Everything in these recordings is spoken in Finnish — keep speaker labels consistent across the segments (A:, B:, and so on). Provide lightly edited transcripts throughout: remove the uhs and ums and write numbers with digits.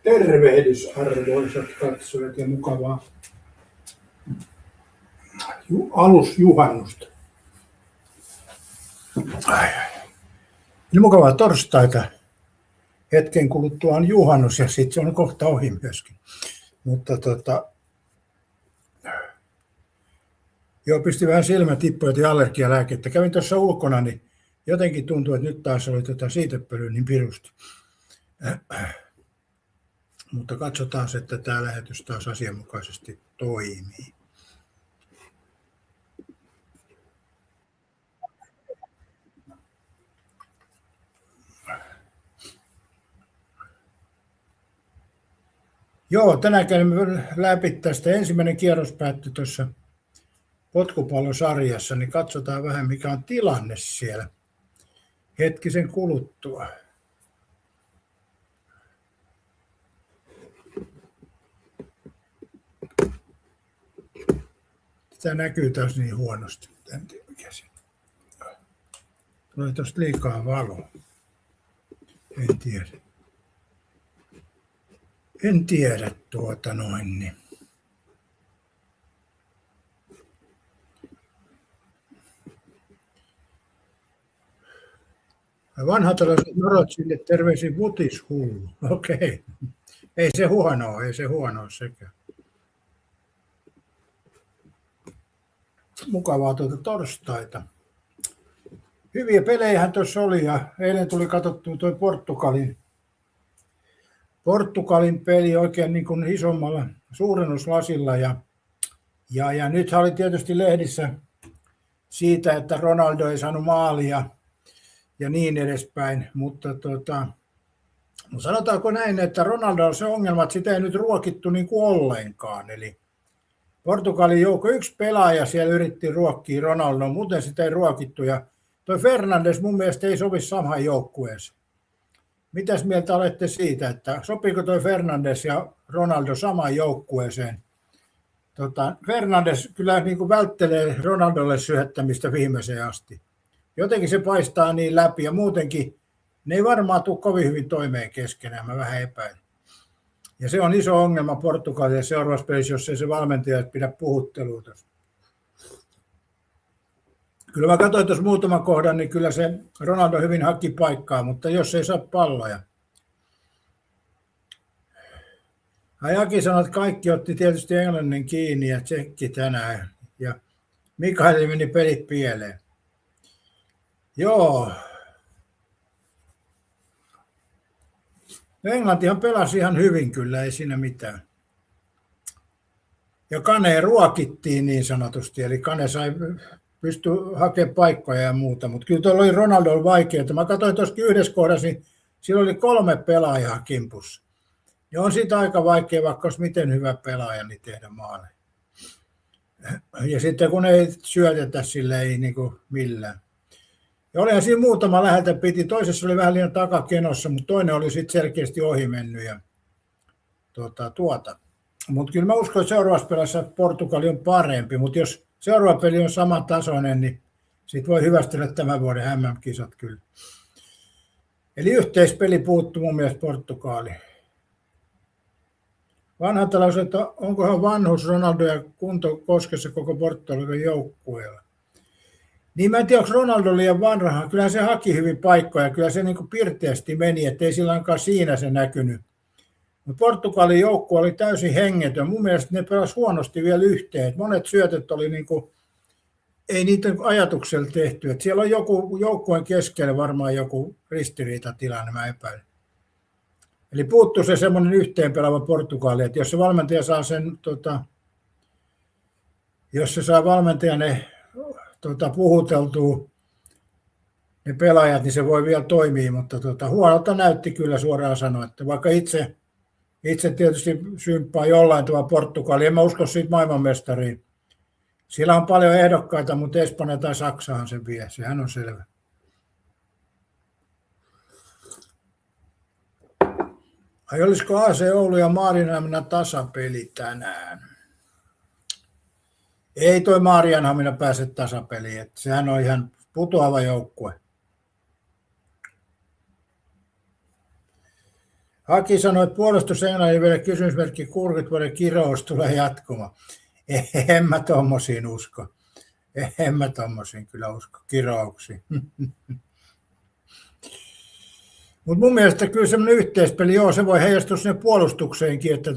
A: Tervehdys arvoisat katsojat ja mukavaa alusjuhannusta. Mukavaa torstaita. Hetken kuluttua on juhannus ja sitten se on kohta ohi myöskin. Mutta pisti vähän silmätippuja ja allergialääkettä. Kävin tuossa ulkona, niin jotenkin tuntuu, että nyt taas oli siitepölyä niin pirusti. Mutta katsotaan, että tämä lähetys taas asianmukaisesti toimii. Joo, tänään käymme läpi tästä. Ensimmäinen kierros päättyi tuossa potkupallosarjassa, niin katsotaan vähän mikä on tilanne siellä hetkisen kuluttua. Tämä näkyy taas niin huonosti. En tiedä mikä siinä. Tulee tuosta liikaa valoa. En tiedä niin. Vanhatalaiset norot sille terveisin vutishullu. Okei. Ei se huonoa sekään. Mukavaa torstaita. Hyviä pelejähän tuossa oli ja eilen tuli katsottua tuo Portugalin peli oikein niin kuin isommalla suurennuslasilla ja nythän oli tietysti lehdissä siitä, että Ronaldo ei saanut maalia ja niin edespäin, mutta sanotaanko näin, että Ronaldo on se ongelma, että sitä ei nyt ruokittu niin kuin ollenkaan, eli Portugalin joukko yksi pelaaja siellä yritti ruokkia Ronaldoa, muuten sitä ei ruokittu ja toi Fernandes mun mielestä ei sovi samaan joukkueeseen. Mitäs mieltä olette siitä, että sopiiko toi Fernandes ja Ronaldo samaan joukkueeseen? Fernandes kyllä niin kuin välttelee Ronaldolle syöttämistä viimeiseen asti. Jotenkin se paistaa niin läpi ja muutenkin ne ei varmaan tule kovin hyvin toimeen keskenään, mä vähän epäilen. Ja se on iso ongelma Portugalille seuraavassa pelissä, jos ei se valmentaja pidä puhuttelua tuossa. Kyllä mä katsoin tuossa muutaman kohdan, niin kyllä se Ronaldo hyvin haki paikkaa, mutta jos ei saa palloja. Ajaki sanoi, että kaikki otti tietysti englannin kiinni ja tsekki tänään. Ja Mikael meni pelit pieleen. Joo. Englantihan pelasi ihan hyvin kyllä, ei siinä mitään. Ja Kane ruokittiin niin sanotusti, eli Kane pystyi hakemaan paikkoja ja muuta, mutta kyllä tuolla oli Ronaldolla vaikeaa. Mä katsoin tuossa yhdessä kohdassa, niin siellä oli 3 pelaajaa kimpussa. Ja on siitä aika vaikea, vaikka olisi miten hyvä pelaaja, niin tehdä maaleja. Ja sitten kun ei syötetä sille ei niin kuin millään. Ja olihan siinä muutama läheltä piti. Toisessa oli vähän liian takakenossa, mutta toinen oli sitten selkeästi ohi mennyt. Ja Mutta kyllä mä uskon, että seuraavassa pelissä Portugali on parempi, mutta jos seuraava peli on samantasoinen, niin siitä voi hyvästellä tämän vuoden MM-kisat kyllä. Eli yhteispeli puuttuu mun mielestä Portugali. Vanhatalaiset, että onkohan vanhus Ronaldo ja kunto koskessa koko Portugalin joukkueella. Niin mä en tiedä, onko Ronaldo liian vanha. Kyllähän se haki hyvin paikkoja, kyllä se niin kuin pirteästi meni, ettei sillä ainakaan siinä se näkynyt. Mutta Portugalin joukkue oli täysin hengetön. Mun mielestä ne pelasi huonosti vielä yhteen. Monet syötöt oli niin kuin, ei niitä ajatuksella tehty. Et siellä on joku joukkueen keskellä varmaan joku ristiriitatilanne, mä epäilen. Eli puuttuu se semmoinen yhteenpelaava Portugali, että jos se valmentaja saa sen, jos se saa valmentajan ne puhuteltua ne pelaajat, niin se voi vielä toimia, mutta huonolta näytti kyllä suoraan sanoa, että vaikka itse tietysti symppaa jollain tavalla Portugalia, en mä usko siitä maailmanmestariin. Siellä on paljon ehdokkaita, mutta Espanja tai Saksahan sen vie, sehän on selvä. Ai olisiko AC Oulu ja Maarianhamina tasapeli tänään? Ei toi Maarianhamina pääse tasapeliin, että sehän on ihan putoava joukkue. Haki sanoi, että puolustus Englannin vielä kysymysmerkki 60 vuoden kirous tulee jatkumaan. En mä tommosiin usko. En mä tommosiin kyllä usko kirouksiin. Mutta mun mielestä kyllä semmoinen yhteispeli, joo, se voi heijastua sinne puolustukseenkin, että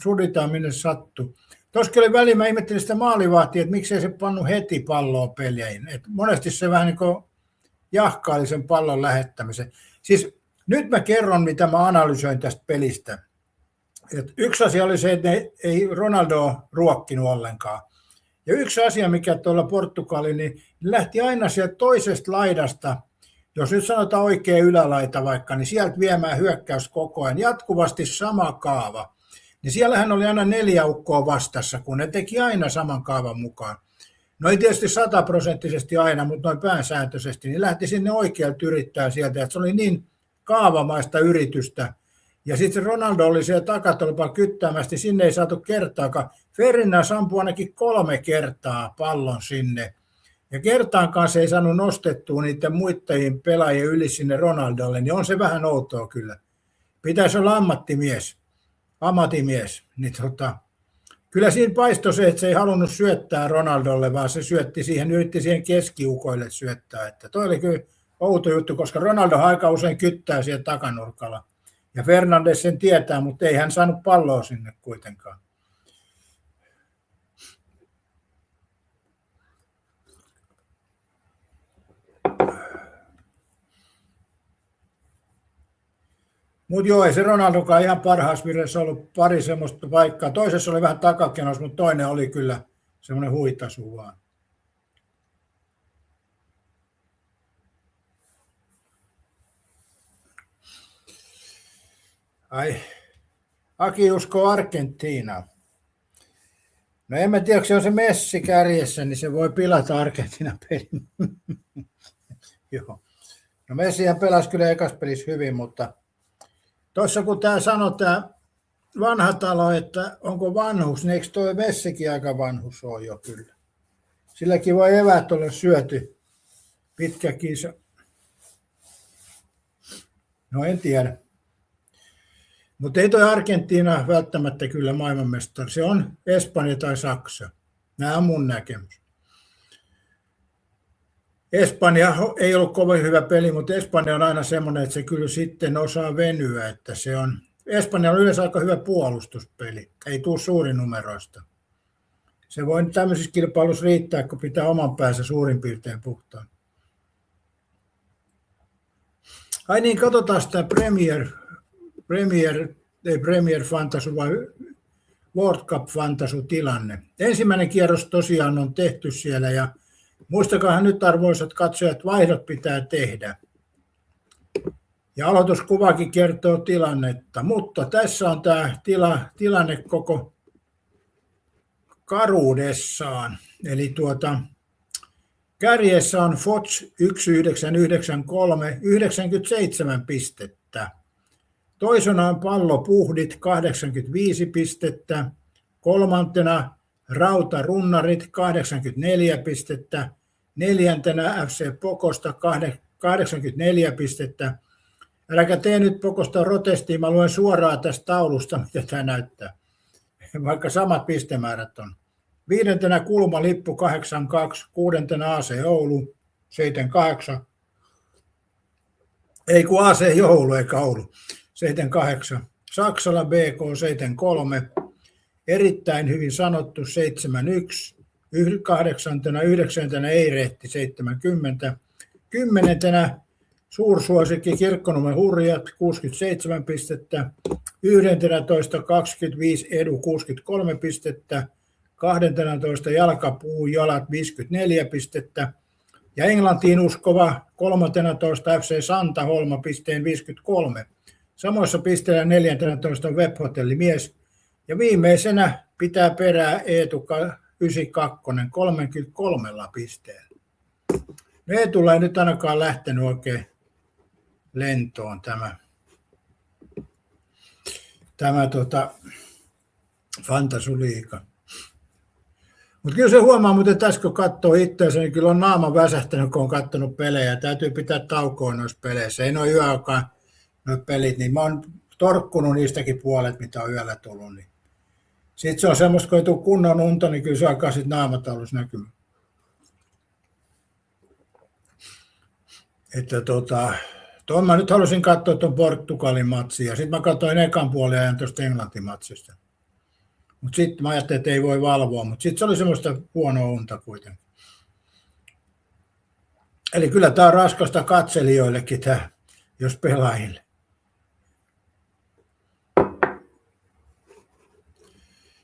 A: suditaan minne sattuu. Tuossa oli väliin, mä ihmettelin sitä maalivahtia, että miksei se pannut heti palloa peliin. Et monesti se vähän niin kuin jahkaili sen pallon lähettämisen. Siis nyt mä kerron, mitä mä analysoin tästä pelistä. Et yksi asia oli se, että ei Ronaldo ruokkinut ollenkaan. Ja yksi asia, mikä tuolla Portugalin, niin lähti aina sieltä toisesta laidasta, jos nyt sanotaan oikea ylälaita vaikka, niin sieltä viemään hyökkäys koko ajan. Jatkuvasti sama kaava. Niin siellähän oli aina 4 ukkoa vastassa, kun ne teki aina saman kaavan mukaan. No ei tietysti 100% aina, mutta noin pääsääntöisesti, niin lähti sinne oikealta yrittää sieltä, että se oli niin kaavamaista yritystä. Ja sitten Ronaldo oli siellä takatolpalla kyttäämästi, sinne ei saatu kertaakaan. Ferdinand ampui ainakin 3 kertaa pallon sinne. Ja kertaankaan se ei saanut nostettua niiden muittajien pelaajien yli sinne Ronaldolle, niin on se vähän outoa kyllä. Pitäisi olla ammatimies. Niin kyllä siinä paistoi se, että se ei halunnut syöttää Ronaldolle, vaan se yritti siihen keskiukoille syöttää. Että toi oli kyllä outo juttu, koska Ronaldo aika usein kyttää siellä takanurkalla. Ja Fernandes sen tietää, mutta ei hän saanut palloa sinne kuitenkaan. Mutta joo, ei se Ronaldokaan ihan parhaassa virheessä ollut, pari semmoista paikkaa. Toisessa oli vähän takakenossa, mutta toinen oli kyllä semmoinen huitasu vaan. Aki uskoo Argentiinaa. No en mä tiedä, jos se on se Messi kärjessä, niin se voi pilata Argentiinan pelin. Joo. No Messihän pelasi kyllä ekas pelissä hyvin, mutta tuossa kun tämä sanoi tämä vanha talo, että onko vanhus, niin eikö tuo Messikin aika vanhus ole jo kyllä? Silläkin voi eväät olla syöty pitkä kisa. No en tiedä. Mutta ei toi Argentiina välttämättä kyllä maailmanmestari. Se on Espanja tai Saksa. Nämä on mun näkemys. Espanja ei ollut kovin hyvä peli, mutta Espanja on aina semmoinen, että se kyllä sitten osaa venyä. Että se on, Espanja on yleensä aika hyvä puolustuspeli. Ei tule suurinumeroista. Se voi tämmöisissä kilpailuissa riittää, kun pitää oman päänsä suurin piirtein puhtaan. Ai niin, katsotaan sitä Premier Fantasy vai World Cup Fantasy tilanne. Ensimmäinen kierros tosiaan on tehty siellä ja muistakaa nyt arvoisat katsojat, vaihdot pitää tehdä. Ja aloituskuvakin kertoo tilannetta, mutta tässä on tämä tilanne koko karuudessaan. Eli kärjessä on FOTS 1993, 97 pistettä. Toisena on Pallopuhdit 85 pistettä. Kolmantena Rautarunnarit 84 pistettä. Neljäntenä FC Pokosta 84 pistettä. Äläkä tee nyt Pokosta protestia, mä luen suoraan tästä taulusta, mitä tämä näyttää. Vaikka samat pistemäärät on. Viidentenä Kulmalippu 82, kuudentena AC Oulu 78. Ei kun AC Joulu eikä Oulu. 78. Saksala BK 73. Erittäin hyvin sanottu 71. 8. 9. Eirehti 70. 10. Suursuosikki Kirkkonummen Hurjat 67 pistettä. 11. 25 Edu 63 pistettä. 12. Jalkapuu Jalat 54 pistettä. Ja Englantiin uskova 13. FC Santa Holma pisteen 53. Samoissa pisteillä 14 Web-hotellimies. Ja viimeisenä pitää perää Eetu 92 33 pisteellä. Eetulla ei nyt ainakaan lähtenyt oikein lentoon tämä Fantasy-liiga. Mutta kyllä se huomaa, mutta tässä kun katsoo itseänsä, niin kyllä on naama väsähtänyt, kun on katsonut pelejä. Täytyy pitää taukoa noissa peleissä. Ei noin yöaikaan noissa pelit, niin mä oon torkkunut niistäkin puolet, mitä on yöllä tullut. Niin. Sitten se on semmoista, kun ei tule kunnon unta, niin kyllä se alkaa sitten naamatalossa näkymään. Että tuon mä nyt halusin katsoa tuon Portugalin matsin ja sitten mä katsoin ekan puolen ajan tuosta Englanti-matsista. Mutta sitten mä ajattelin, että ei voi valvoa, mutta sitten se oli semmoista huonoa unta kuitenkin. Eli kyllä tämä on raskasta katselijoillekin, jos pelaajille.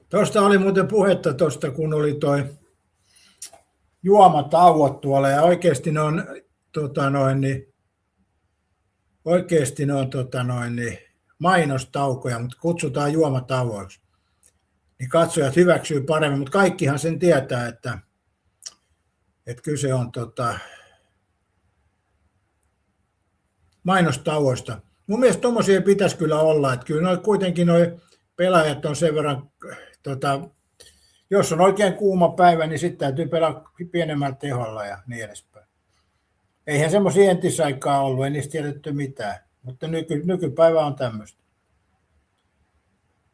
A: Tuosta oli muuten puhetta tuosta, kun oli toi juomatauot tuolla ja oikeasti ne on mainostaukoja, mutta kutsutaan juomatauoiksi. Niin katsojat hyväksyy paremmin, mutta kaikkihan sen tietää, että kyse on mainostauoista. Mun mielestä tommosia pitäisi kyllä olla, että kyllä kuitenkin nuo pelaajat on sen verran, jos on oikein kuuma päivä, niin sitten täytyy pelaa pienemmällä teholla ja niin edespäin. Eihän semmoisia entisaikaa ollut, ei niistä tiedetty mitään, mutta nykypäivä on tämmöistä.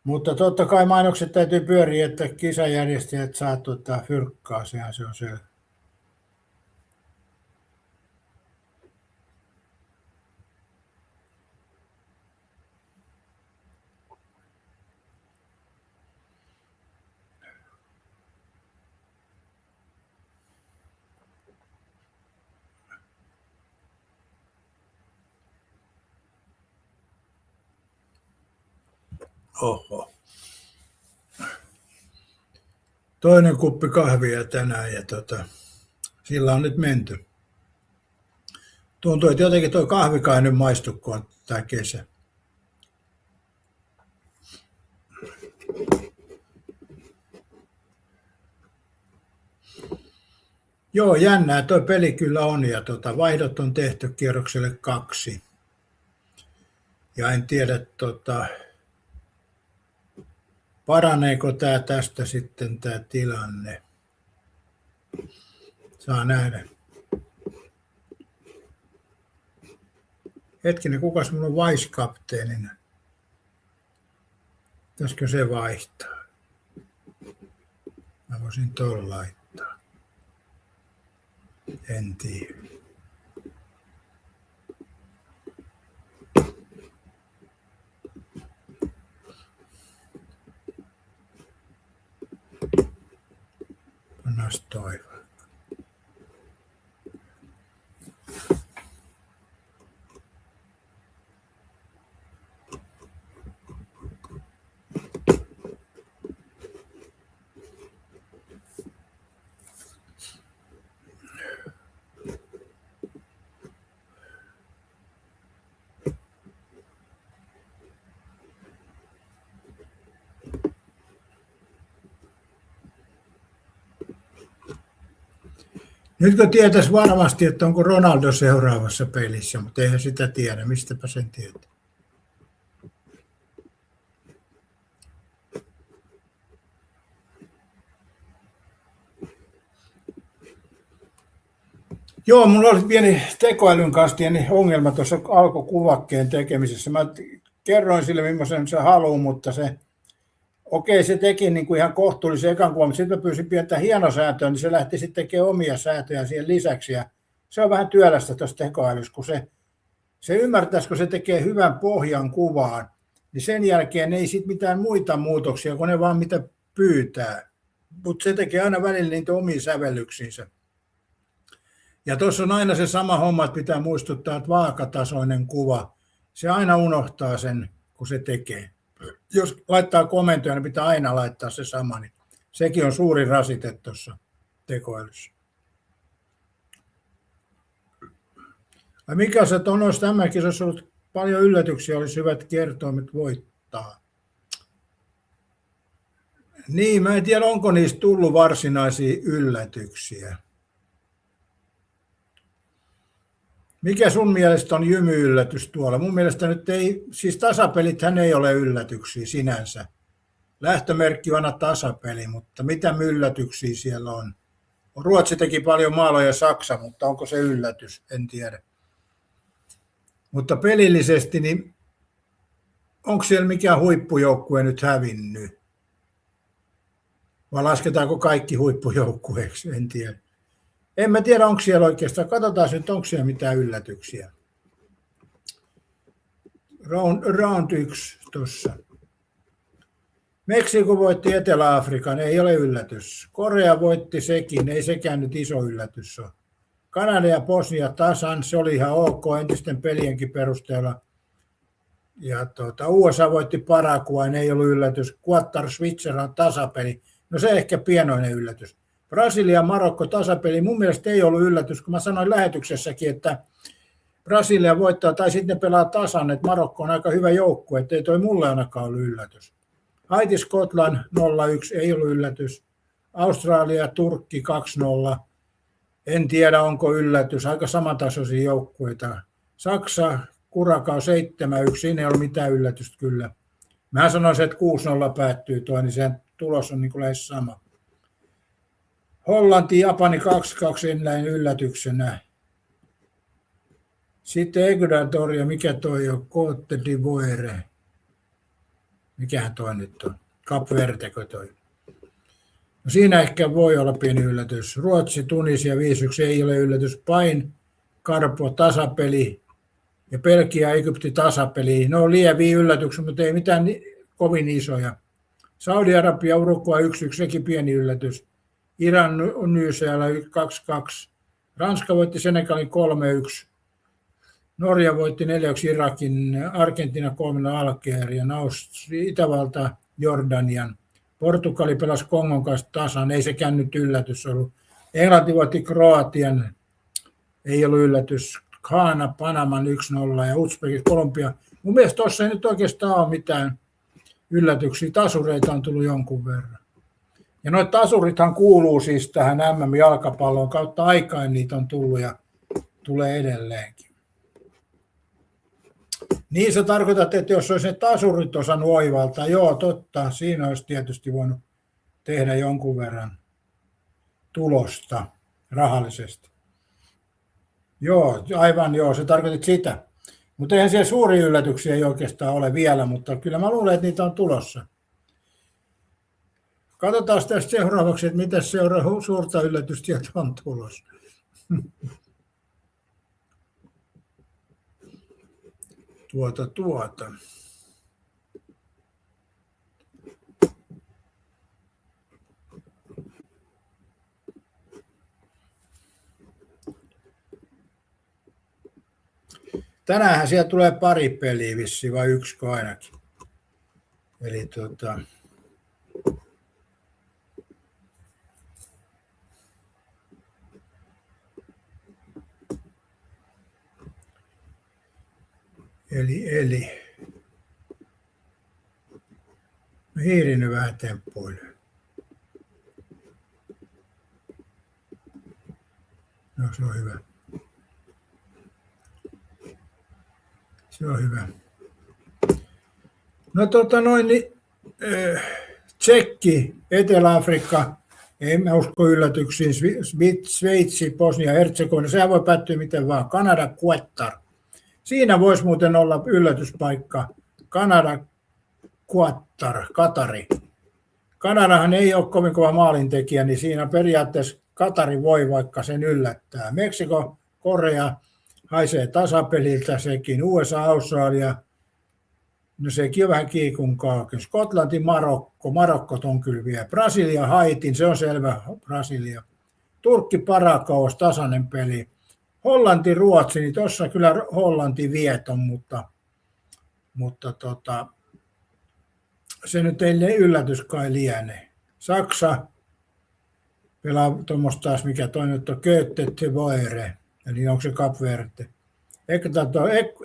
A: Mutta totta kai mainokset täytyy pyöriä, että kisajärjestäjät saa fyrkkaa, sehän se on selvä. Oho. Toinen kuppi kahvia tänään ja sillä on nyt menty. Tuntuu, että jotenkin tuo kahvikaan ei nyt maistu, kun on tämä kesä. Joo, jännää tuo peli kyllä on ja vaihdot on tehty kierrokselle 2. Ja en tiedä, paraneeko tämä tästä sitten tämä tilanne. Saa nähdä. Hetkinen, kukas minulla on vice-kapteenina? Pitäisikö se vaihtaa? Mä voisin tuolla laittaa. En tiedä. Pannas toi. Nyt kun tietäisi varmasti, että onko Ronaldo seuraavassa pelissä, mutta eihän sitä tiedä. Mistäpä sen tietää? Joo, mulla oli pieni tekoälyn kanssa pieni ongelma tuossa alkukuvakkeen tekemisessä. Mä kerroin sille, millaisen se haluaa, mutta se teki niin kuin ihan kohtuullisen ekan kuvan, mutta sitten mä pyysin pientä hienosäätöä, niin se lähti sitten tekemään omia säätöjä siihen lisäksi. Ja se on vähän työlästä tuossa tekoälyssä, kun se ymmärtäisi, kun se tekee hyvän pohjan kuvaan, niin sen jälkeen ei sitten mitään muita muutoksia, kun ne vaan mitä pyytää. Mutta se tekee aina välillä niitä omia sävellyksiinsä. Ja tuossa on aina se sama homma, että pitää muistuttaa, että vaakatasoinen kuva, se aina unohtaa sen, kun se tekee. Jos laittaa komentoja, niin pitää aina laittaa se sama, niin sekin on suuri rasite tuossa tekoälyssä. Ja mikä se on noissa tämäkin, olisi ollut paljon yllätyksiä, olisi hyvät kertoimet voittaa. Niin, mä en tiedä, onko niistä tullut varsinaisia yllätyksiä. Mikä sun mielestä on jymy-yllätys tuolla? Mun mielestä nyt ei, siis tasapelithän ei ole yllätyksiä sinänsä. Lähtömerkki on aina tasapeli, mutta mitä yllätyksiä siellä on? Ruotsi teki paljon maaloja Saksa, mutta onko se yllätys? En tiedä. Mutta pelillisesti, niin onko siellä mikään huippujoukkue nyt hävinnyt? Vai lasketaanko kaikki huippujoukkueeksi? En tiedä. En mä tiedä, onko siellä oikeastaan. Katsotaan nyt, onko siellä mitään yllätyksiä. Round 1 tuossa. Meksiko voitti Etelä-Afrikan, ei ole yllätys. Korea voitti sekin, ei sekään nyt iso yllätys ole. Kanada ja Bosnia tasan, se oli ihan ok entisten pelienkin perusteella. Ja USA voitti Paraguayn, ei ollut yllätys. Qatar, Switzerland tasapeli, no se ehkä pienoinen yllätys. Brasilia, Marokko tasapeli, mun mielestä ei ollut yllätys, kun mä sanoin lähetyksessäkin, että Brasilia voittaa tai sitten ne pelaa tasan, että Marokko on aika hyvä joukkue, ettei toi mulle ainakaan ollut yllätys. Haiti, Skotland 0-1, ei ollut yllätys. Australia, Turkki 2-0. En tiedä, onko yllätys. Aika samantasoisia joukkueita. Saksa, Kurakao 7-1, siinä ei ole mitään yllätystä kyllä. Mä sanoisin, että 6-0 päättyy tuo, niin sen tulos on niin kuin lähes sama. Hollanti, Japani 2-2 näin yllätyksenä. Sitten Ecuador ja mikä toi on? Côte d'Ivoire. Mikähän toi nyt on? Cap Verdekö toi? No siinä ehkä voi olla pieni yllätys. Ruotsi, Tunisia 5-1 ei ole yllätys. Pain, Karpo, tasapeli ja Belgia, Egypti tasapeli. Ne on lieviä yllätyksiä, mutta ei mitään kovin isoja. Saudi-Arabia, Uruguay 1-1, sekin pieni yllätys. Iran, Nyseala 2-2. Ranska voitti Senegalin 3-1. Norja voitti 4-1 Irakin, Argentiina 3-0 Algerian, Itävalta Jordanian. Portugali pelasi Kongon kanssa tasan, ei sekään nyt yllätys ollut. Englanti voitti Kroatian, ei ollut yllätys. Ghana, Panaman 1-0 ja Uzbekit Kolumbia. Mun mielestä tuossa ei nyt oikeastaan ole mitään yllätyksiä. Tasureita on tullut jonkun verran. Ja noita tasurithan kuuluu siis tähän MM-jalkapalloon. Kautta aikaan niitä on tullut ja tulee edelleenkin. Niin sä tarkoitat, että jos olisi ne tasurit osannut oivaltaa, joo totta, siinä olisi tietysti voinut tehdä jonkun verran tulosta rahallisesti. Joo, aivan joo, se tarkoitit sitä. Mutta eihän siellä suuria yllätyksiä ei oikeastaan ole vielä, mutta kyllä mä luulen, että niitä on tulossa. Katsotaan tästä seuraavaksi, että mitä suurta yllätystä on tulossa. Tänäänhän siellä tulee pari peliä vissiin, vai yksi ainakin. Eli hiirinyt vähän temppuilee. No se on hyvä. Se on hyvä. No Tsekki, Etelä-Afrikka, en mä usko yllätyksiin, Sveitsi, Bosnia, Herzegovina, sehän voi päättyä miten vaan. Kanada, Qatar. Siinä voisi muuten olla yllätyspaikka. Kanada, Qatar, Katari. Kanadahan ei ole kovin kova maalintekijä, niin siinä periaatteessa Katari voi vaikka sen yllättää. Meksiko, Korea haisee tasapeliltä sekin. USA, Australia, no sekin on vähän kiikun kaakin. Skotlanti, Marokko on kyllä vielä. Brasilia, Haitin, se on selvä Brasilia. Turkki, Paraguay, tasainen peli. Hollanti, Ruotsi, niin tuossa kyllä Hollanti vieton, mutta se nyt ei yllätys kai liene. Saksa pelaa tuommoista taas, mikä toi nyt on Côte d'Ivoire, eli onko se Cap Verde.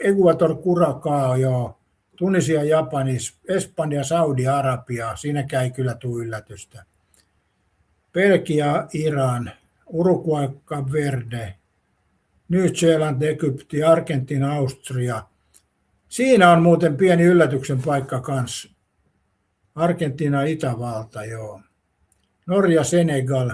A: Ecuador, Curacao, joo. Tunisia, Japani, Espanja, Saudi-Arabia, siinäkään ei kyllä tule yllätystä. Belgia, Iran, Uruguay, Cap Verde, New Zealand, Egypti, Argentiina, Austria. Siinä on muuten pieni yllätyksen paikka kanssa. Argentiina, Itävalta, joo. Norja, Senegal.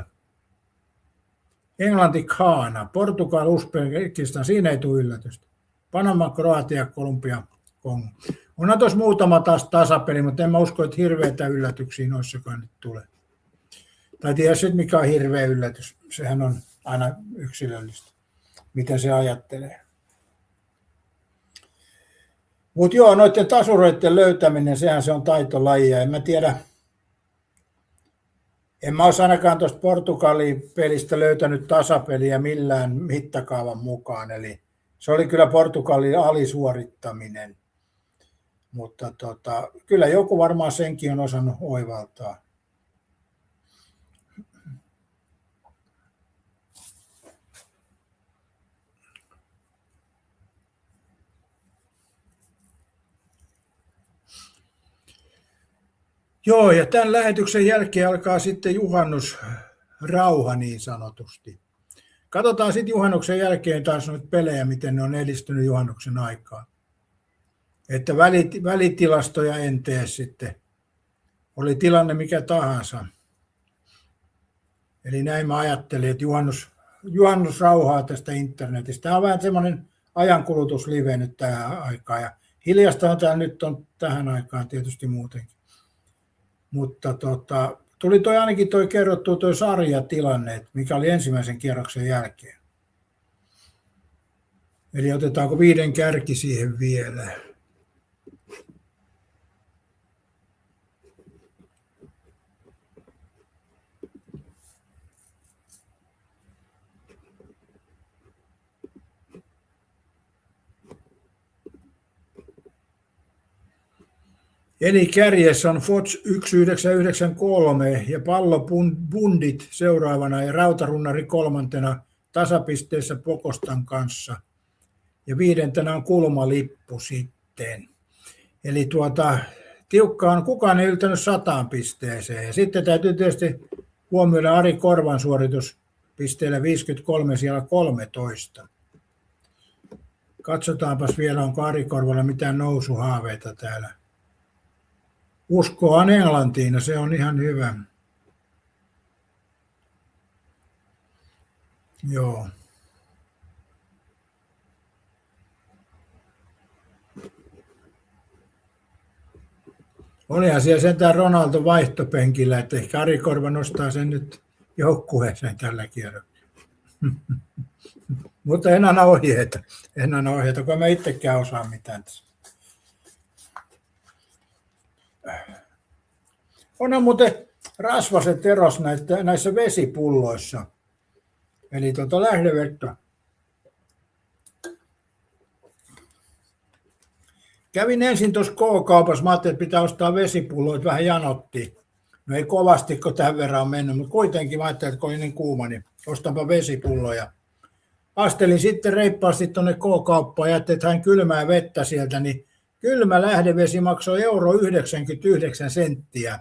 A: Englanti, Ghana. Portugal, Uzbekistan, siinä ei tule yllätystä. Panama, Kroatia, Kolumbia, Kongo. Onhan tuossa muutama taas tasapeli, mutta en mä usko, että hirveitä yllätyksiä noissakaan nyt tulee. Tai tiedä sitten, mikä on hirveä yllätys. Sehän on aina yksilöllistä, miten se ajattelee. Mutta joo, noiden tasureiden löytäminen, sehän se on taitolaji. En mä tiedä, en mä olisi ainakaan tuosta Portugalin pelistä löytänyt tasapeliä millään mittakaavan mukaan. Eli se oli kyllä Portugalin alisuorittaminen. Mutta kyllä joku varmaan senkin on osannut oivaltaa. Joo, ja tämän lähetyksen jälkeen alkaa sitten juhannusrauha niin sanotusti. Katsotaan sitten juhannuksen jälkeen taas noita pelejä, miten ne on edistynyt juhannuksen aikaa. Että välitilastoja en tee sitten. Oli tilanne mikä tahansa. Eli näin mä ajattelin, että juhannusrauhaa tästä internetistä. Tämä on vähän semmoinen ajankulutuslive nyt tähän aikaan. Ja hiljasta täällä nyt on tähän aikaan tietysti muutenkin. Mutta tuli ainakin kerrottua toi sarjatilanne, mikä oli ensimmäisen kierroksen jälkeen. Eli otetaanko 5 kärki siihen vielä? Eli kärjessä on FOTS 1993 ja Pallobundit seuraavana ja Rautarunnari kolmantena tasapisteessä Pokostan kanssa. Ja 5. on Kulmalippu sitten. Eli tiukka on, kukaan ei yltänyt 100 pisteeseen. Ja sitten täytyy tietysti huomioida Ari Korvan suoritus pisteellä 53 siellä 13. Katsotaanpas vielä, onko Ari Korvalla mitään nousuhaaveita täällä. Uskoaan Englantiin, ja se on ihan hyvä. Joo. Olihan siellä sentään Ronaldo vaihtopenkillä, että ehkä Ari Korva nostaa sen nyt joukkueeseen tällä kierroksella. Mutta en anna ohjeita, kun mä itsekään osaa mitään tässä. Onhan muuten rasvaset eros näissä vesipulloissa. Eli lähdevettä. Kävin ensin tuossa K-kaupassa, mä ajattelin, että pitää ostaa vesipulloita, vähän janottiin. No ei kovasti, kun tämän verran on mennyt, mutta kuitenkin mä ajattelin, että kun oli niin kuuma, niin ostanpa vesipulloja. Astelin sitten reippaasti tuonne K-kauppaan ja ajattelin, että hain kylmää vettä sieltä, niin kylmä lähdevesi maksoi €1,99.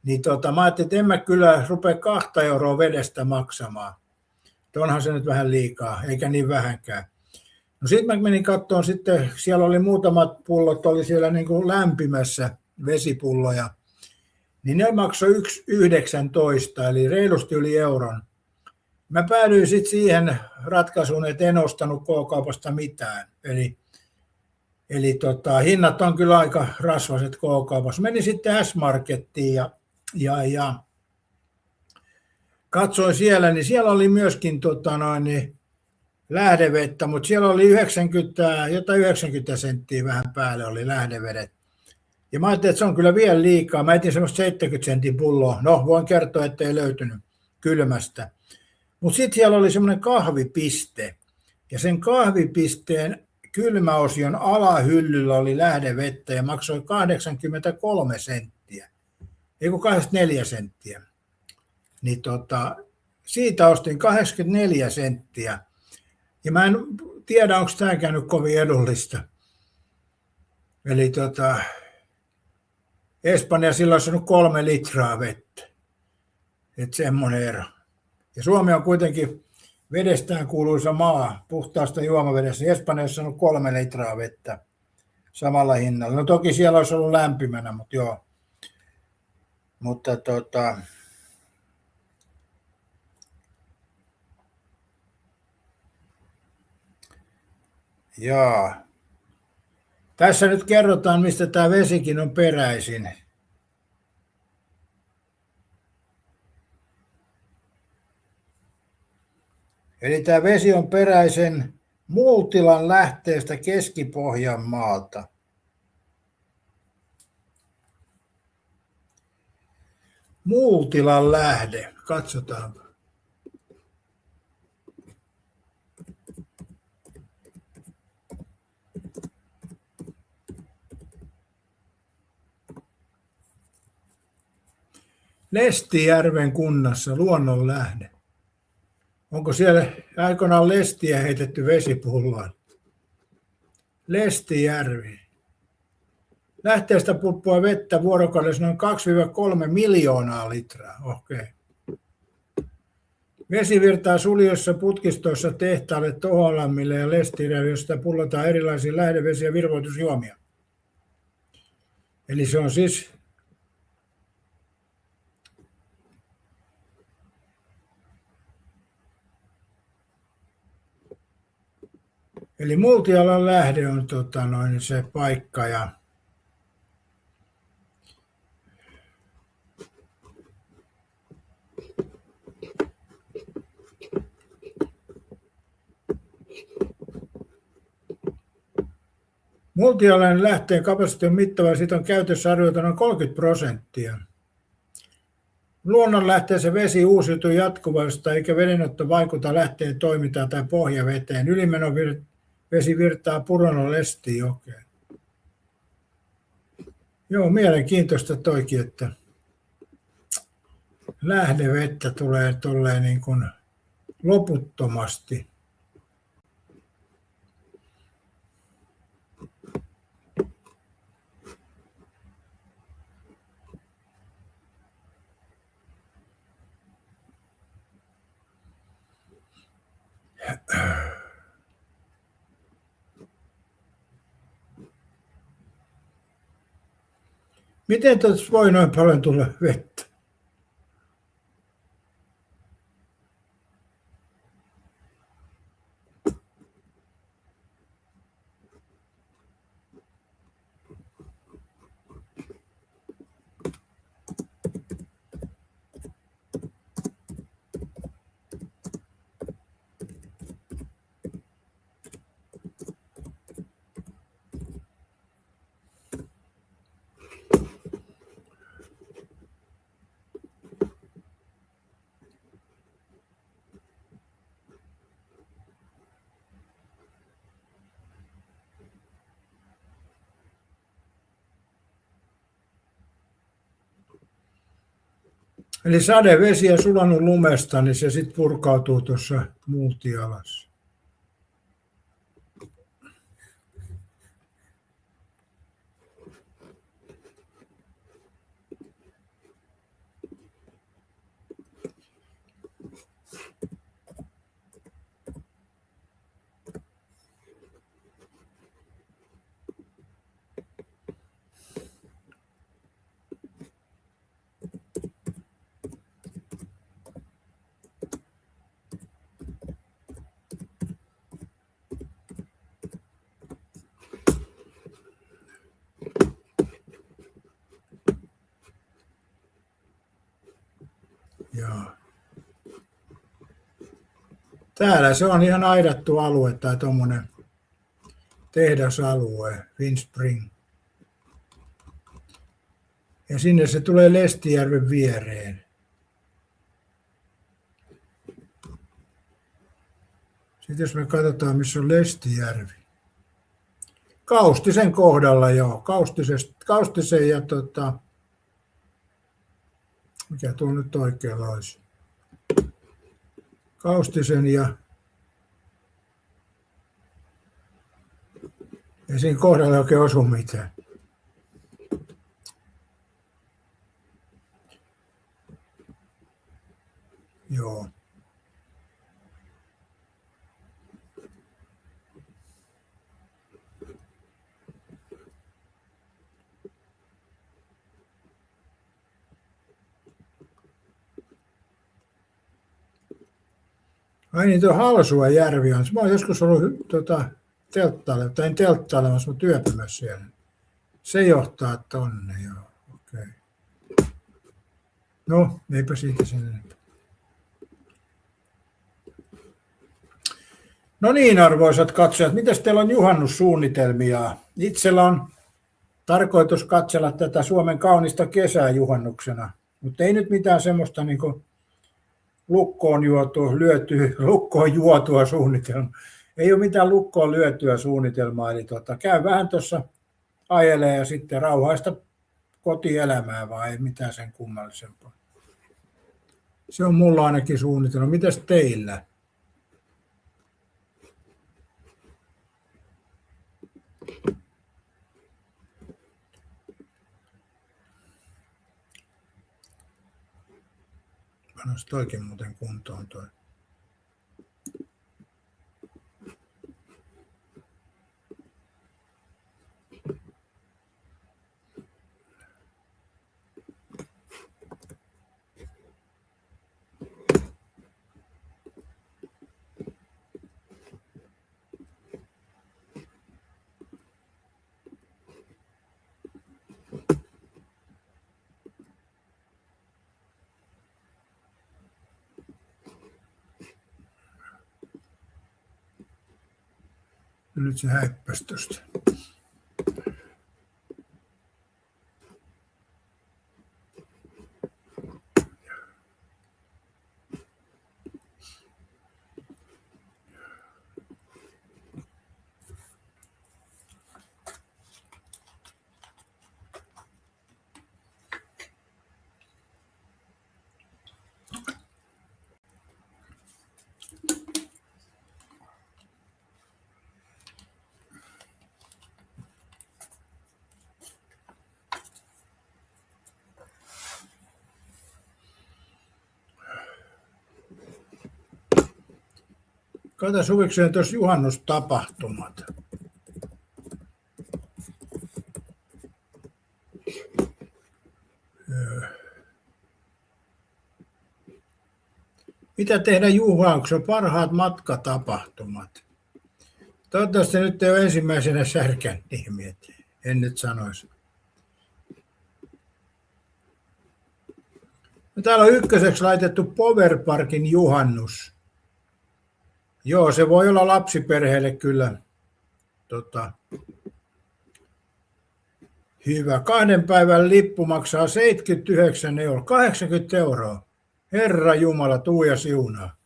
A: Niin mä ajattelin, että en mä kyllä rupea 2 euroa vedestä maksamaan. Onhan se nyt vähän liikaa, eikä niin vähänkään. No sitten mä menin katsomaan sitten, siellä oli muutamat pullot, oli siellä niin kuin lämpimässä vesipulloja. Niin ne maksoi 1,19 eli reilusti yli euron. Mä päädyin sitten siihen ratkaisuun, että en ostanut K-kaupasta mitään. Eli hinnat on kyllä aika rasvaset K-kaupassa. Menin sitten S-Markettiin ja katsoin siellä, niin siellä oli myöskin lähdevettä, mutta siellä oli 90 senttiä vähän päälle oli lähdevedet. Ja mä ajattelin, että se on kyllä vielä liikaa. Mä etin semmoista 70 sentin pulloa. No, voin kertoa, että ei löytynyt kylmästä. Mutta sitten siellä oli semmoinen kahvipiste. Ja sen kahvipisteen kylmäosion alahyllyllä oli lähdevettä ja maksoi 83 senttiä. Ei kun 84 senttiä. Niin siitä ostin 84 senttiä. Ja mä en tiedä, onko tämä käynyt kovin edullista. Eli Espanja silloin on saanut 3 litraa vettä. Että semmoinen ero. Ja Suomi on kuitenkin vedestään kuuluisa maa, puhtaasta juomavedessä. Espanjassa on saanut 3 litraa vettä samalla hinnalla. No toki siellä olisi ollut lämpimänä, mutta joo. Mutta jaa. Tässä nyt kerrotaan, mistä tämä vesikin on peräisin. Eli tämä vesi on peräisin Multilan lähteestä Keski-Pohjanmaalta. Multilan lähde, katsotaanpa. Lestijärven kunnassa, luonnonlähde. Onko siellä aikoinaan lestiä heitetty vesipulloon? Lestijärvi. Lähteestä pulppua vettä vuorokaudessa noin 2-3 miljoonaa litraa. Okei. Vesi virtaa suljossa putkistoissa tehtaalle, Toholammille ja Lestijärvelle, josta pullotaan erilaisia lähdevesi- ja virvoitusjuomia. Eli se on siis Multilan lähde on se paikka ja Multilan lähteen kapasiteetti on mittava ja siitä on käytössä arvioitu noin 30%. Luonnonlähteessä vesi uusiutuu jatkuvasti eikä vedenotto vaikuta lähteen toimintaan tai pohjaveteen. Ylimenovesi virtaa Puronon Lestijokeen. Joo, mielenkiintoista toikin, että lähdevettä tulee tolleen niin kuin loputtomasti. Miten tuossa voi noin paljon tulla vettä? Eli sadevesi ja sulanut lumesta, niin se sitten purkautuu tuossa Multialassa. Joo. Täällä se on ihan aidattu alue tai tuommoinen tehdasalue, Finspring. Ja sinne se tulee Lestijärven viereen. Sitten jos me katsotaan, missä on Lestijärvi. Kaustisen kohdalla, joo. Kaustisen ja mikä tuo nyt oikealla olisi? Kaustisen ja siinä kohdalla ei oikein osu mitään. Joo. Ai niin, tuo Halsuajärvi on. Mä oon joskus ollut telttailemassa, mutta yöpymässä siellä. Se johtaa tonne, joo. Okei. No, eipä siitä sen enempää. No niin, arvoisat katsojat, mitäs teillä on juhannussuunnitelmia? Itsellä on tarkoitus katsella tätä Suomen kaunista kesää juhannuksena, mutta ei nyt mitään semmoista niin kuin lukkoon juotua suunnitelmaa. Ei ole mitään lukkoon lyötyä suunnitelmaa, eli käy vähän tuossa ajelee ja sitten rauhaista kotielämää, vaan ei mitään sen kummallisempaa. Se on mulla ainakin suunnitelma. Mitäs teillä? Panos toikin muuten kuntoon toi. Nyt se häippäsi tuosta. Kato Suvikseen tuossa juhannustapahtumat. Mitä tehdä juhlauksessa? Parhaat matkatapahtumat. Toivottavasti nyt ei ole ensimmäisenä Särkänniemi, en nyt sanoisi. No, täällä on ykköseksi laitettu Powerparkin juhannus. Joo, se voi olla lapsiperheelle kyllä hyvä. 2 päivän lippu maksaa 79 €, 80 €. Herra Jumala, tuu ja siunaa.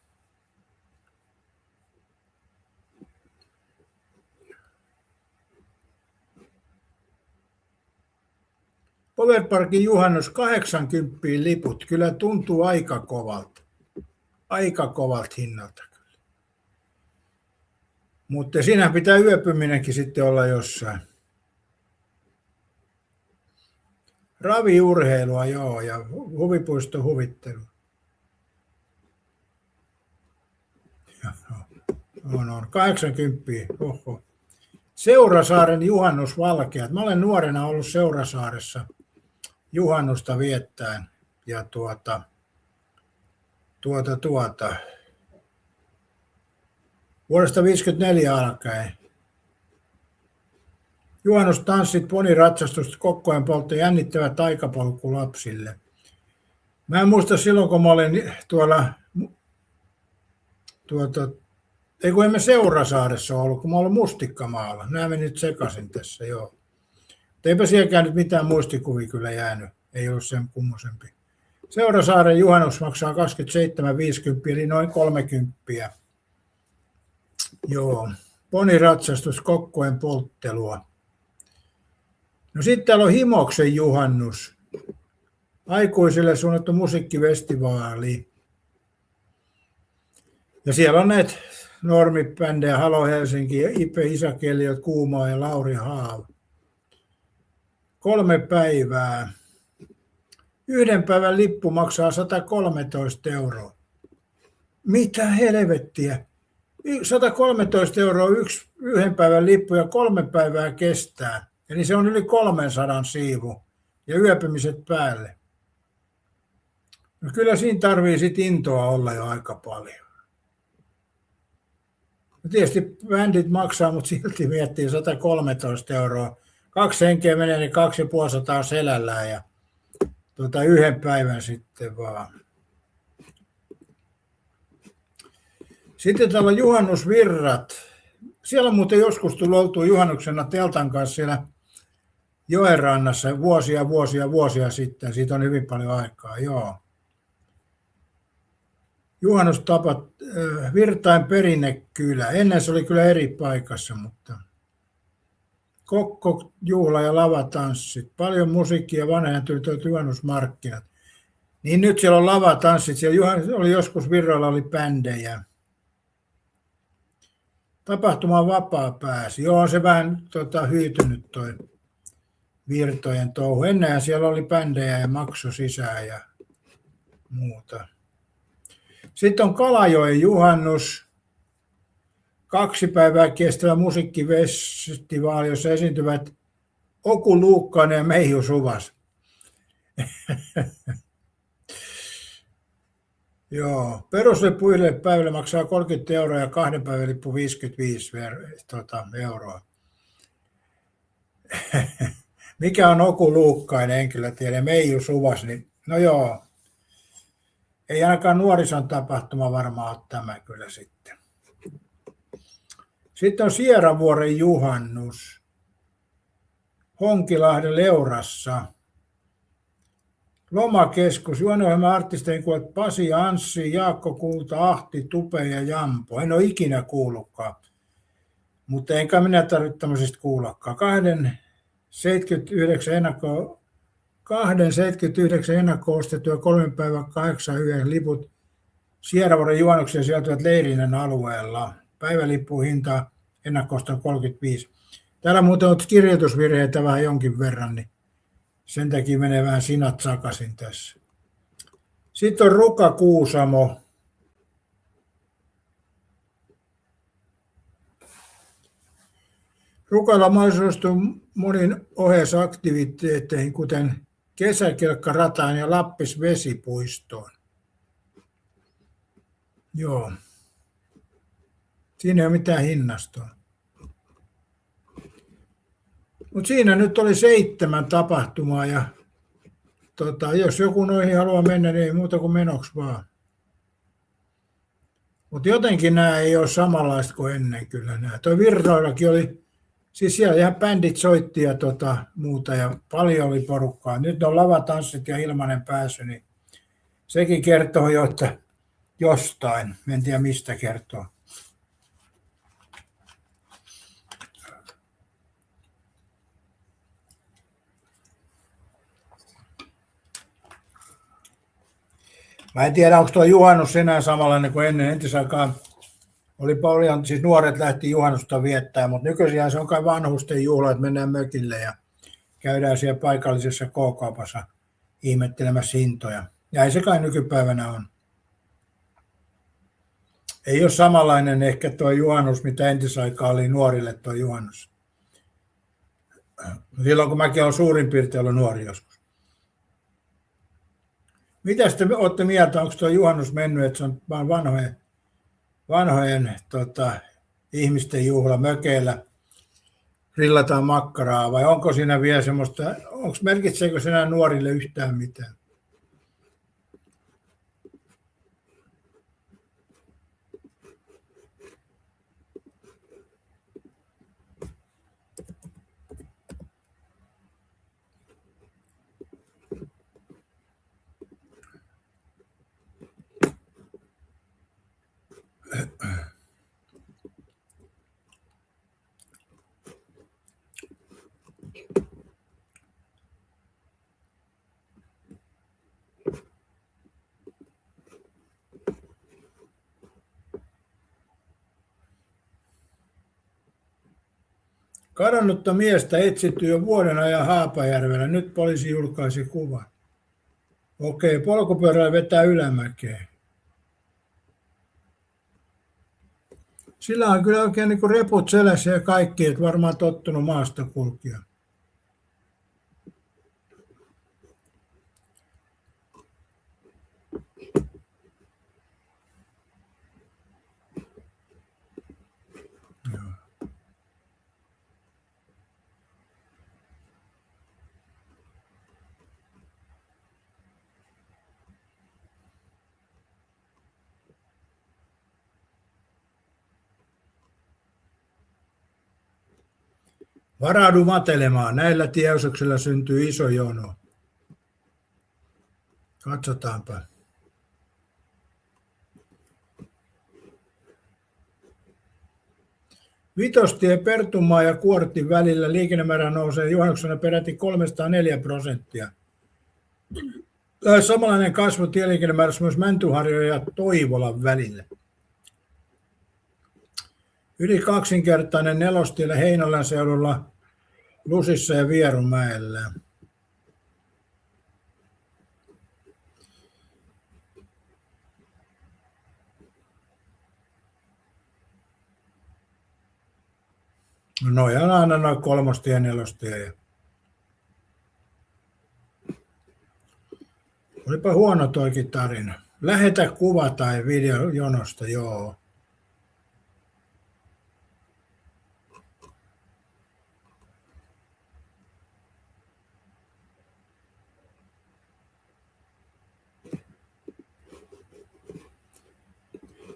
A: Powerparkin juhannus 80 liput. Kyllä tuntuu aika kovalta. Aika kovalta hinnalta. Mutta siinä pitää yöpyminenkin sitten olla jossain. Raviurheilua, joo, ja huvipuiston huvittelu. On 80, oho. Seurasaaren juhannusvalkeat. Mä olen nuorena ollut Seurasaaressa juhannusta viettäen. Ja vuodesta 1954 alkaen. Juhannustanssit, poniratsastus, kokkojen poltto, jännittävä taikapolku lapsille. Mä en muista silloin, kun mä olin ei kun emme Seurasaaressa ollut, kun mä olin Mustikkamaalla. Nämä meni nyt sekaisin tässä, joo. Eipä sielläkään nyt mitään muistikuvia kyllä jäänyt, ei ollut sen kummosempi. Seurasaaren juhannus maksaa 27,50 eli noin 30. Joo, poniratsastus, kokkojen polttelua. No sitten täällä on Himoksen juhannus. Aikuisille suunnattu musiikkifestivaali. Ja siellä on näitä normibändejä, Halo Helsinki, Ipe Isakeliot, Kuumaa ja Lauri Haav. 3 päivää. 1 päivän lippu maksaa 113 €. Mitä helvettiä? 113 € yhden päivän lippu ja 3 päivää kestää. Eli se on yli 300 siivu ja yöpymiset päälle. No kyllä siinä tarvii sit intoa olla jo aika paljon. No tietysti bändit maksaa, mutta silti miettii 113 euroa. 2 henkeä menee, niin 250 selällään ja yhden päivän sitten vaan. Sitten täällä on juhannusvirrat. Siellä on muuten joskus tullut oltua juhannuksena teltan kanssa siellä joenrannassa vuosia sitten. Siitä on hyvin paljon aikaa, joo. Juhannustapat, Virtain perinnekylä. Ennen se oli kyllä eri paikassa, mutta kokko, juhla ja lavatanssit. Paljon musiikkia, vanhan tuli juhannusmarkkinat. Niin nyt siellä on lavatanssit. Siellä oli joskus Virroilla oli bändejä. Tapahtuma vapaa pääsi. Joo, on se vähän hyytynyt toi Virtojen touhu. Ennenhän siellä oli bändejä ja maksu sisään ja muuta. Sitten on Kalajoen juhannus. 2 päivää kestävä musiikkifestivaali, jossa esiintyvät Oku Luukkainen ja Meiju Suvas. Joo, peruslippu yhdelle päivälle maksaa 30 euroa ja 2 päivän lippu 55 euroa. Mikä on Oku Luukkainen, en kyllä tiedä. Meiju Suvas, niin no joo. Ei ainakaan nuorison tapahtuma varmaan ole tämä kyllä sitten. Sitten on Sieravuoren juhannus. Honkilahden Leurassa. Lomakeskus, juonohjelman artistein kuulet Pasi, Anssi, Jaakko Kulta, Ahti, Tupe ja Jampo. En ole ikinä kuullutkaan, mutta enkä minä tarvitse tämmöisistä kuullakaan. 2,79 ennakko ostettuja 3 päivän 8 yhden liput Sieravuoren juhannukseen sijoittuvat Leirinen alueella. Päivälippuun hinta ennakko-osto 35. Täällä muuten on kirjoitusvirheitä vähän jonkin verran, niin sen takia menee vähän sinat sakaisin tässä. Sitten on Ruka Kuusamo. Rukalla mahdollistuu monin oheisaktiviteetteihin, kuten kesäkelkkarataan ja Lappis vesipuistoon. Joo. Siinä ei ole mitään hinnastoa. Mutta siinä nyt oli 7 tapahtumaa ja jos joku noihin haluaa mennä, niin ei muuta kuin menoksi vaan. Mutta jotenkin nämä ei ole samanlaista kuin ennen kyllä nämä. Tuo Virroillakin oli, siis siellä ihan bändit soitti ja muuta ja paljon oli porukkaa. Nyt on lavatanssit ja ilmainen pääsy, niin sekin kertoo jo, että jostain, en tiedä mistä kertoo. Mä en tiedä, onko tuo juhannus enää samanlainen kuin ennen. Entisaikaan oli paljon, siis nuoret lähti juhannusta viettämään, mutta nykyisin se on kai vanhusten juhla, että mennään mökille ja käydään siellä paikallisessa K-kaupassa ihmettelemässä hintoja. Ja ei se kai nykypäivänä on. Ei ole samanlainen ehkä tuo juhannus, mitä entisaikaan oli nuorille tuo juhannus. Silloin kun mäkin olen suurin piirtein ollut nuori joskus. Mitä te olette mieltä, onko tuo juhannus mennyt, että se on vain vanhojen ihmisten juhla mökeillä, grillataan makkaraa vai onko siinä vielä semmoista, merkitseekö se enää nuorille yhtään mitään? Kadonnutta miestä etsitty jo vuoden ajan Haapajärvellä. Nyt poliisi julkaisi kuvan. Okei, polkupyörällä vetää ylämäkeen. Sillä on kyllä oikein niin kuin reput selässä ja kaikki, että varmaan tottunut maasta kulkea. Varaudu matelemaan. Näillä tieosuuksilla syntyy iso jono. Katsotaanpa. Vitostie Pertunmaa ja Kuortin välillä liikennemäärä nousee juhannuksena peräti 304%. Samanlainen kasvu tieliikennemäärässä myös Mäntyharjon ja Toivolan välillä. Yli kaksinkertainen nelostielle Heinolan seudulla Lusissa ja Vierumäellä. Noin on aina noin kolmostie ja nelostie. Olipa huono toikin tarina. Lähetä kuva tai video jonosta, joo.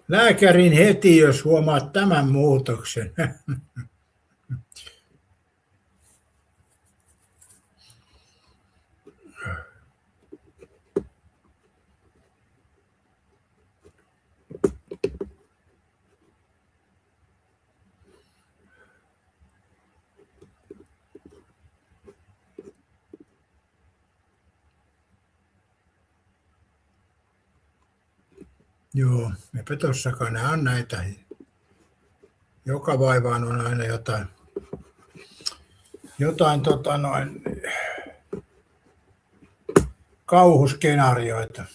A: Lääkärin heti, jos huomaat tämän muutoksen. Joo, eipä tossakaan, nämä on näitä. Joka vaivaan on aina jotain kauhuskenaarioita.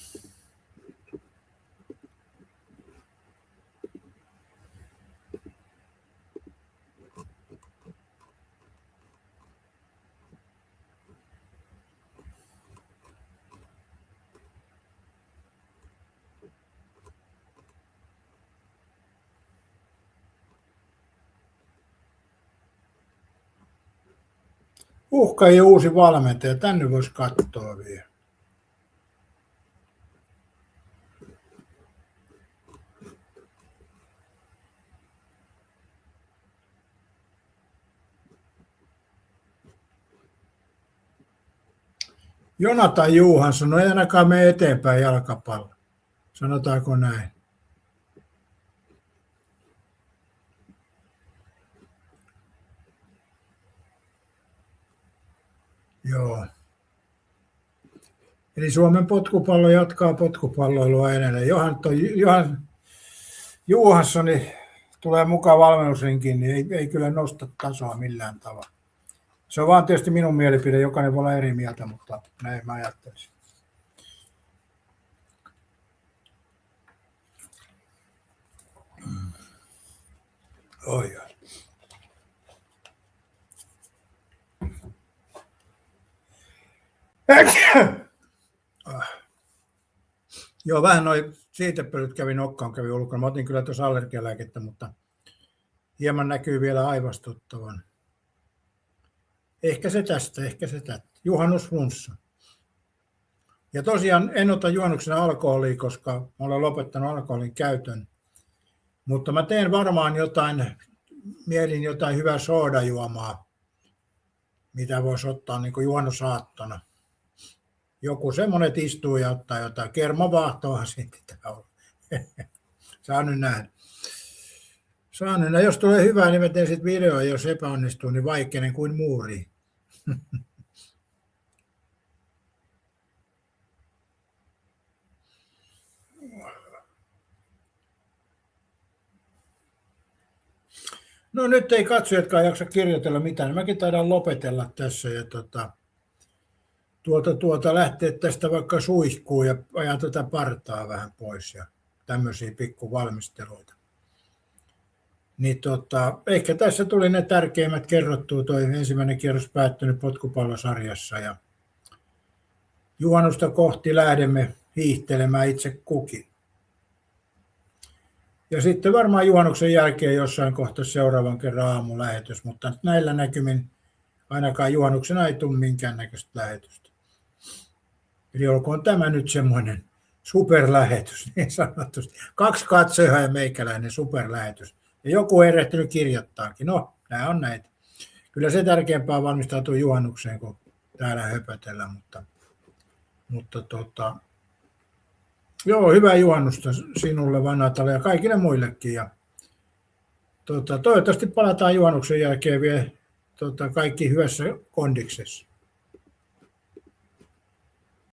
A: Uhkajien uusi valmentaja, tänne voisi katsoa vielä. Jonatan Johansson, no ei ainakaan mene eteenpäin jalkapallo. Sanotaanko näin? Joo. Eli Suomen potkupallo jatkaa potkupalloilua edelleen. Johanssoni tulee mukaan valmennusrinkiin, niin ei kyllä nosta tasoa millään tavalla. Se on vaan tietysti minun mielipide, jokainen voi olla eri mieltä, mutta näin mä ajattelisin. Oi. Joo, vähän noin siitepölyt kävi nokkaan, kävi ulkona. Mä otin kyllä tuossa allergialääkettä, mutta hieman näkyy vielä aivastuttavan. Ehkä se tästä. Juhannusflunssa. Ja tosiaan en ota juhannuksena alkoholia, koska mä olen lopettanut alkoholin käytön. Mutta mä teen varmaan mielin jotain hyvää soodajuomaa, mitä voisi ottaa niin kuin juhannusaattona. Joku semmoinen istuu ja ottaa jotain. Kermavaahtoahan siitä pitää olla. Saa nyt nähdä. Jos tulee hyvää, niin mä teen sitten videoa. Jos epäonnistuu, niin vaikeinen kuin muuri. No nyt ei katsojatkaan jaksa kirjoitella mitään. Mäkin taidan lopetella tässä ja lähteä tästä vaikka suihkuun ja ajaa tätä partaa vähän pois ja tämmöisiä pikkuvalmisteluita. Niin ehkä tässä tuli ne tärkeimmät kerrottua, toi ensimmäinen kierros päättynyt potkupallosarjassa ja juhannusta kohti lähdemme hiihtelemään itse kukin. Ja sitten varmaan juhannuksen jälkeen jossain kohtaa seuraavan kerran aamulähetys, mutta näillä näkymin ainakaan juhannuksena ei tule minkäännäköistä lähetystä. Eli olkoon tämä nyt semmoinen superlähetys, niin sanotusti. 2 katsojaa ja meikäläinen superlähetys. Ja joku ei erehtynyt kirjoittaakin. No, nämä on näitä. kyllä se tärkeämpää valmistautua juhannukseen kuin täällä höpötellä, mutta joo, hyvää juhannusta sinulle, Vanha-Tale, ja kaikille muillekin. Ja, toivottavasti palataan juhannuksen jälkeen vielä kaikki hyvässä kondiksessa.